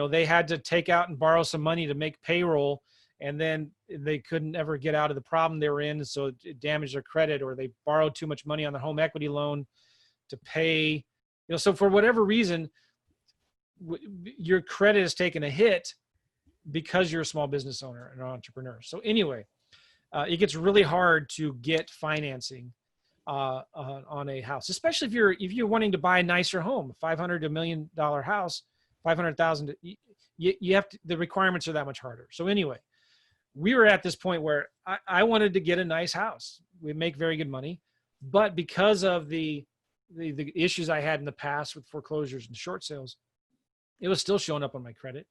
they had to take out and borrow some money to make payroll, and then they couldn't ever get out of the problem they were in. So it damaged their credit, or they borrowed too much money on their home equity loan to pay, so for whatever reason, your credit has taken a hit because you're a small business owner and an entrepreneur. So anyway, it gets really hard to get financing on a house, especially if you're wanting to buy a nicer home, $500 to $1 million house, 500,000. You have to, the requirements are that much harder. So anyway, we were at this point where I wanted to get a nice house. We make very good money, but because of the issues I had in the past with foreclosures and short sales, it was still showing up on my credit.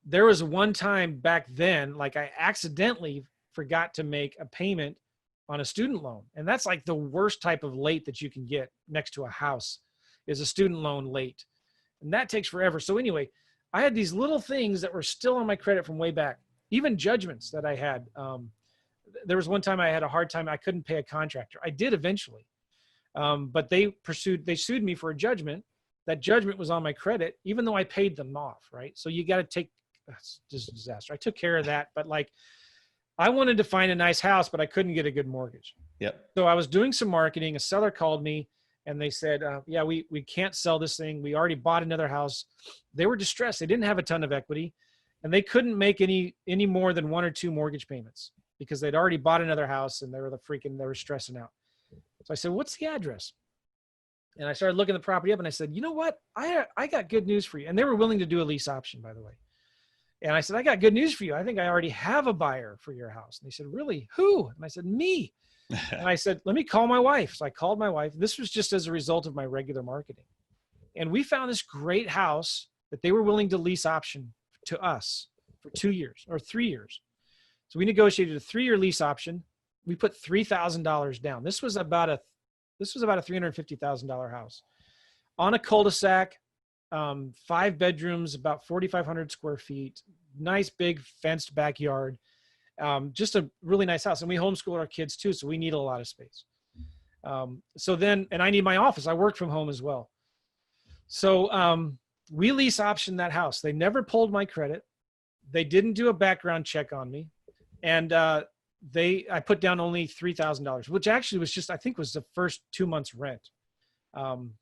There was one time back then, like I accidentally forgot to make a payment on a student loan. And that's like the worst type of late that you can get next to a house is a student loan late. And that takes forever. So anyway, I had these little things that were still on my credit from way back, even judgments that I had. There was one time I had a hard time. I couldn't pay a contractor. I did eventually. But they sued me for a judgment. That judgment was on my credit, even though I paid them off, right? So you got to take, that's just a disaster. I took care of that, but like, I wanted to find a nice house, but I couldn't get a good mortgage. Yep. So I was doing some marketing. A seller called me and they said, yeah, we can't sell this thing. We already bought another house. They were distressed. They didn't have a ton of equity, and they couldn't make any more than 1 or 2 mortgage payments because they'd already bought another house and they were stressing out. So I said, what's the address? And I started looking the property up and I said, you know what? I got good news for you. And they were willing to do a lease option, by the way. And I said, I got good news for you. I think I already have a buyer for your house. And they said, really? Who? And I said, me. And I said, let me call my wife. So I called my wife. This was just as a result of my regular marketing. And we found this great house that they were willing to lease option to us for 2 years or 3 years. So we negotiated a 3-year lease option. We put $3,000 down. This was about a $350,000 house on a cul-de-sac, 5 bedrooms, about 4,500 square feet, nice big fenced backyard, just a really nice house. And we homeschool our kids too, so we need a lot of space. And I need my office. I work from home as well. So we lease optioned that house. They never pulled my credit. They didn't do a background check on me. And I put down only $3,000, which actually was just, I think was the first 2 months rent. And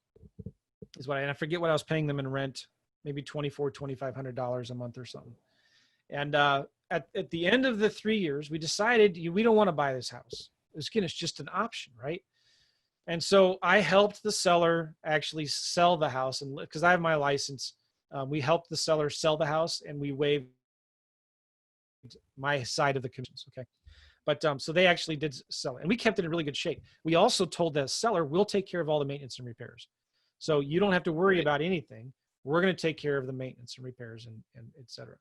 I forget what I was paying them in rent, maybe $2,500 a month or something. And at the end of the 3 years, we decided we don't want to buy this house. Again, it's just an option, right? And so I helped the seller actually sell the house, and because I have my license, we helped the seller sell the house, and we waived my side of the commissions. Okay. But so they actually did sell it, and we kept it in really good shape. We also told the seller, we'll take care of all the maintenance and repairs. So you don't have to worry about anything. We're going to take care of the maintenance and repairs and et cetera.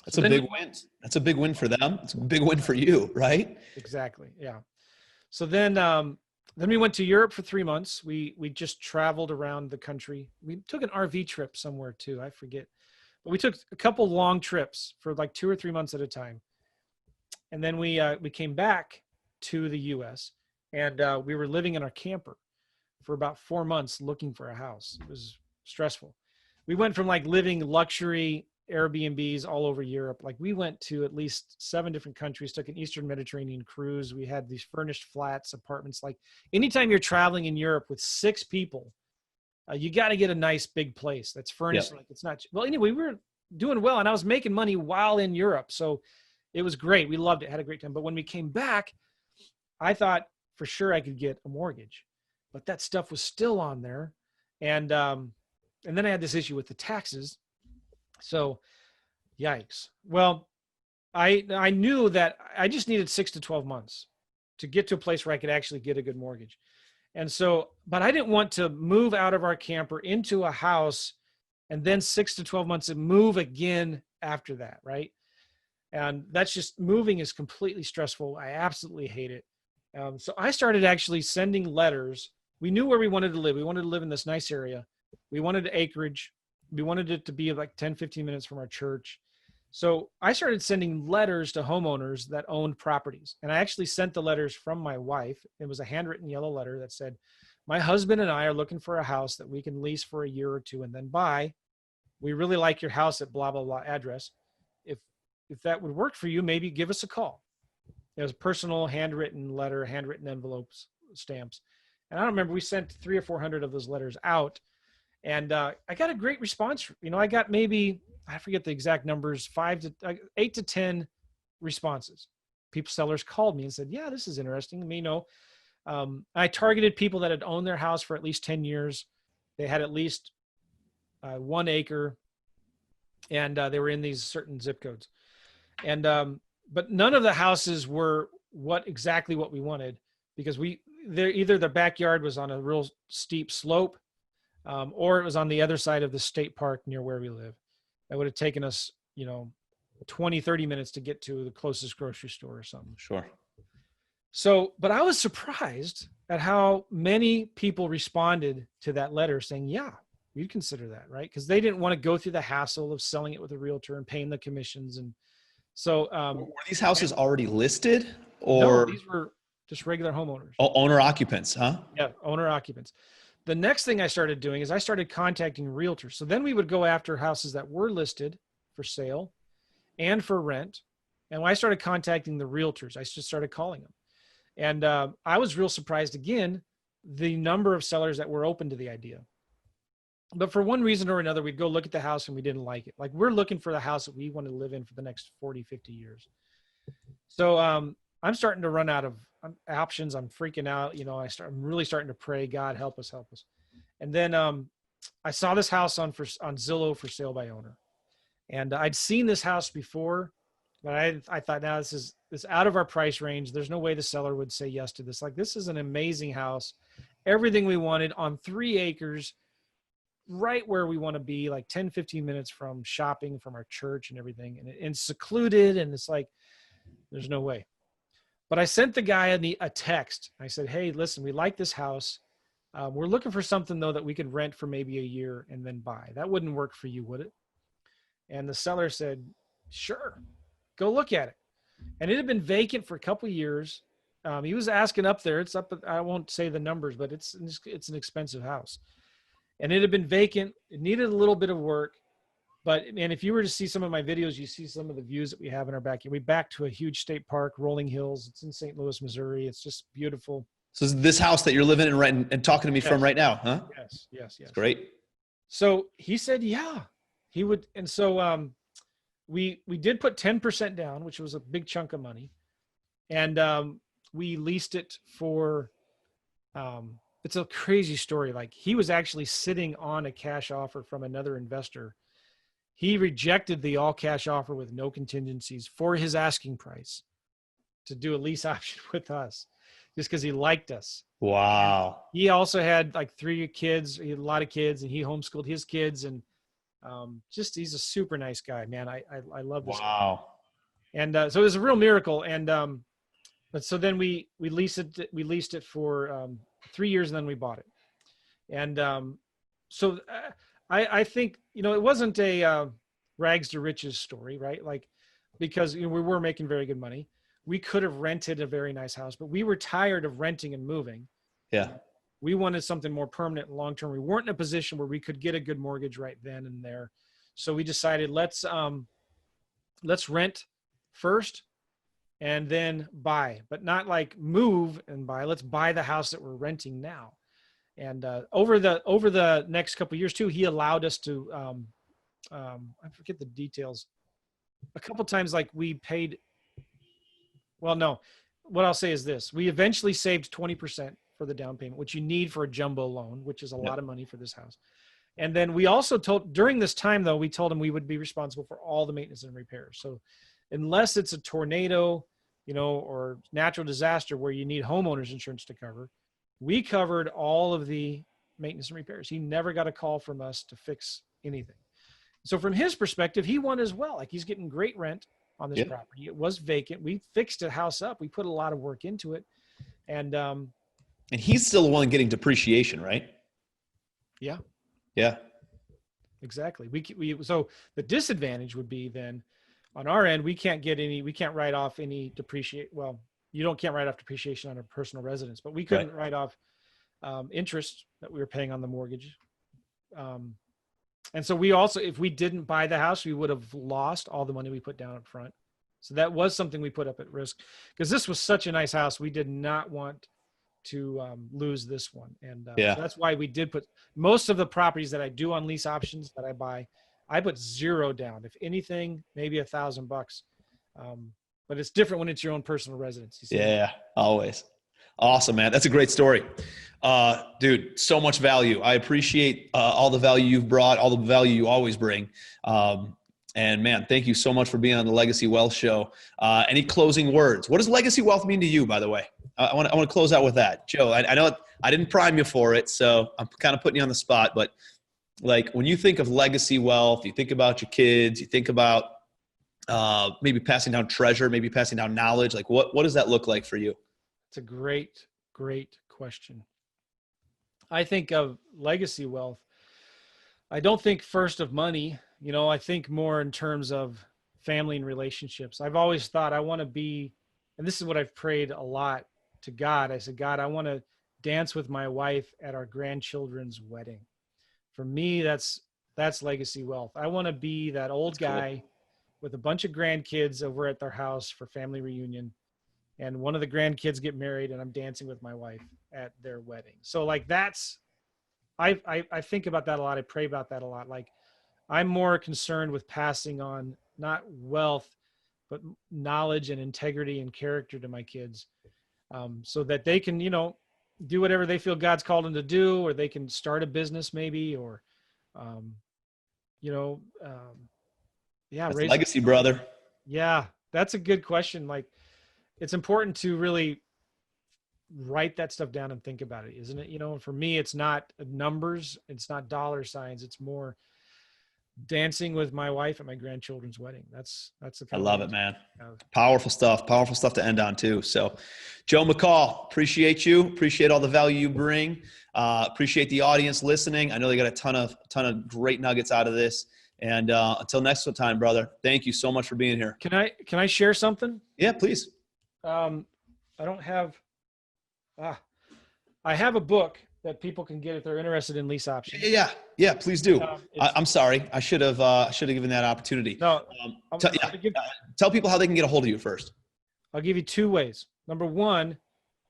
That's a big win. That's a big win for them. It's a big win for you, right? Exactly. Yeah. So then we went to Europe for 3 months. We just traveled around the country. We took an RV trip somewhere too. I forget, but we took a couple long trips for like 2 or 3 months at a time. And then we came back to the U.S. and we were living in our camper for about 4 months looking for a house. It was stressful. We went from like living luxury Airbnbs all over Europe. Like we went to at least 7 different countries, took an Eastern Mediterranean cruise. We had these furnished flats, apartments. Like anytime you're traveling in Europe with 6 people, you got to get a nice big place that's furnished. Yep. Like it's not, well, anyway, we were doing well and I was making money while in Europe. So it was great. We loved it, had a great time. But when we came back, I thought for sure I could get a mortgage, but that stuff was still on there. And then I had this issue with the taxes. So yikes. Well, I knew that I just needed 6 to 12 months to get to a place where I could actually get a good mortgage. And so, but I didn't want to move out of our camper into a house and then 6 to 12 months and move again after that. Right. And that's just, moving is completely stressful. I absolutely hate it. So I started actually sending letters. We knew where we wanted to live. We wanted to live in this nice area. We wanted acreage. We wanted it to be like 10, 15 minutes from our church. So I started sending letters to homeowners that owned properties. And I actually sent the letters from my wife. It was a handwritten yellow letter that said, my husband and I are looking for a house that we can lease for a year or 2 and then buy. We really like your house at blah, blah, blah address. If that would work for you, maybe give us a call. It was a personal handwritten letter, handwritten envelopes, stamps. And I don't remember, we sent 300 or 400 of those letters out. And I got a great response. You know, I got maybe, I forget the exact numbers, 8 to 10 responses. Sellers called me and said, yeah, this is interesting. I mean, I targeted people that had owned their house for at least 10 years. They had at least 1 acre and they were in these certain zip codes. And, but none of the houses were exactly what we wanted, because either their backyard was on a real steep slope, or it was on the other side of the state park near where we live. That would have taken us, 20, 30 minutes to get to the closest grocery store or something. Sure. So, but I was surprised at how many people responded to that letter saying, yeah, we'd consider that, right? Because they didn't want to go through the hassle of selling it with a realtor and paying the commissions. And so, were these houses already listed, or? No, these were just regular homeowners. Owner occupants, huh? Yeah, owner occupants. The next thing I started doing is I started contacting realtors. So then we would go after houses that were listed for sale and for rent. And when I started contacting the realtors, I just started calling them. And I was real surprised again, the number of sellers that were open to the idea. But for one reason or another, we'd go look at the house and we didn't like it. Like, we're looking for the house that we want to live in for the next 40, 50 years. So I'm starting to run out of options. I'm freaking out. I'm really starting to pray, God, help us, help us. And then I saw this house on Zillow for sale by owner. And I'd seen this house before, but I thought, now it's out of our price range. There's no way the seller would say yes to this. Like, this is an amazing house. Everything we wanted, on 3 acres, right where we want to be, like 10, 15 minutes from shopping, from our church and everything. And secluded. And it's like, there's no way. But I sent the guy a text. I said, hey, listen, we like this house. We're looking for something, though, that we could rent for maybe a year and then buy. That wouldn't work for you, would it? And the seller said, sure, go look at it. And it had been vacant for a couple of years. He was asking up there. It's up, I won't say the numbers, but it's an expensive house. And it had been vacant. It needed a little bit of work. And if you were to see some of my videos, you see some of the views that we have in our backyard. We back to a huge state park, rolling hills. It's in St. Louis, Missouri. It's just beautiful. So this house that you're living in and talking to me from right now, huh? Yes. That's great. So he said, yeah, he would. And so we did put 10% down, which was a big chunk of money. And we leased it for, it's a crazy story. Like, he was actually sitting on a cash offer from another investor. He rejected the all cash offer with no contingencies for his asking price to do a lease option with us, just because he liked us. Wow. And he also had like 3 kids. He had a lot of kids, and he homeschooled his kids. And just, he's a super nice guy, man. I love this guy. Wow. And so it was a real miracle. And but so then we leased it for 3 years, and then we bought it. And so I think, it wasn't a rags to riches story, right? Like, because we were making very good money. We could have rented a very nice house, but we were tired of renting and moving. Yeah. We wanted something more permanent and long-term. We weren't in a position where we could get a good mortgage right then and there. So we decided, let's rent first and then buy, but not like move and buy. Let's buy the house that we're renting now. And over the next couple of years too, he allowed us to, I forget the details. A couple of times, like, we paid. Well, no, what I'll say is this: we eventually saved 20% for the down payment, which you need for a jumbo loan, which is a lot of money for this house. And then we also during this time, though, we told him we would be responsible for all the maintenance and repairs. So unless it's a tornado, or natural disaster where you need homeowners insurance to cover, we covered all of the maintenance and repairs. He never got a call from us to fix anything. So from his perspective, he won as well. Like, he's getting great rent on this property. It was vacant. We fixed the house up. We put a lot of work into it. And he's still the one getting depreciation, right? Yeah. Yeah. Exactly. So the disadvantage would be then on our end, we can't write off any depreciate. Well, can't write off depreciation on a personal residence, but we couldn't write off interest that we were paying on the mortgage. And so we also, if we didn't buy the house, we would have lost all the money we put down up front. So that was something we put up at risk, because this was such a nice house. We did not want to lose this one. And so that's why we did put most of the properties that I do on lease options that I buy, I put 0 down. If anything, maybe $1,000. But it's different when it's your own personal residence. You see? Yeah, always. Awesome, man. That's a great story. Dude, so much value. I appreciate all the value you've brought, all the value you always bring. And man, thank you so much for being on the Legacy Wealth Show. Any closing words? What does legacy wealth mean to you, by the way? I want to close out with that. Joe, I know I didn't prime you for it, so I'm kind of putting you on the spot, but like, when you think of legacy wealth, you think about your kids, you think about maybe passing down treasure, maybe passing down knowledge. Like, what does that look like for you? It's a great, great question. I think of legacy wealth. I don't think first of money. I think more in terms of family and relationships. I've always thought I want to be, and this is what I've prayed a lot to God. I said, God, I want to dance with my wife at our grandchildren's wedding. For me, that's legacy wealth. I want to be that old guy with a bunch of grandkids over at their house for family reunion. And one of the grandkids get married, and I'm dancing with my wife at their wedding. So like, I think about that a lot. I pray about that a lot. Like, I'm more concerned with passing on not wealth, but knowledge and integrity and character to my kids, so that they can, do whatever they feel God's called them to do, or they can start a business maybe, or, That's legacy, brother. Yeah, that's a good question. Like, it's important to really write that stuff down and think about it, isn't it? And for me, it's not numbers, it's not dollar signs, it's more dancing with my wife at my grandchildren's wedding. That's the kind I love it, man. Powerful stuff to end on too. So Joe McCall, appreciate you. Appreciate all the value you bring. Appreciate the audience listening. I know they got a ton of great nuggets out of this. And until next time, brother, thank you so much for being here. Can I share something? Yeah, please. I don't have, I have a book that people can get if they're interested in lease options. Yeah, please do. I'm sorry. I should have given that opportunity. No, tell people how they can get a hold of you first. I'll give you 2 ways. Number one,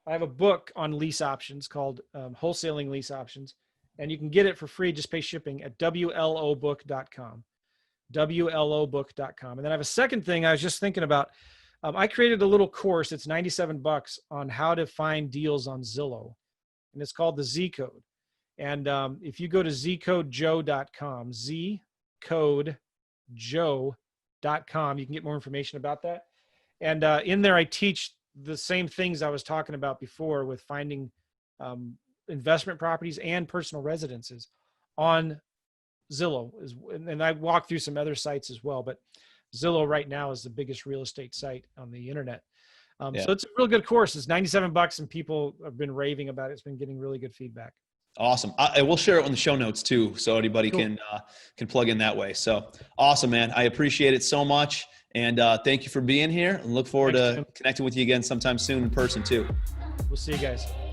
I have a book on lease options called Wholesaling Lease Options, and you can get it for free. Just pay shipping at WLObook.com, WLObook.com. And then I have a second thing I was just thinking about. I created a little course. It's $97 on how to find deals on Zillow, and it's called the Z Code. And if you go to zcodejoe.com, zcodejoe.com, you can get more information about that. And in there, I teach the same things I was talking about before with finding investment properties and personal residences on Zillow. And I walk through some other sites as well, but Zillow right now is the biggest real estate site on the internet. So it's a real good course. It's $97 and people have been raving about it. It's been getting really good feedback. Awesome. I will share it on the show notes too, so anybody can plug in that way. So awesome, man. I appreciate it so much. And thank you for being here, and look forward to connecting with you again sometime soon in person too. We'll see you guys.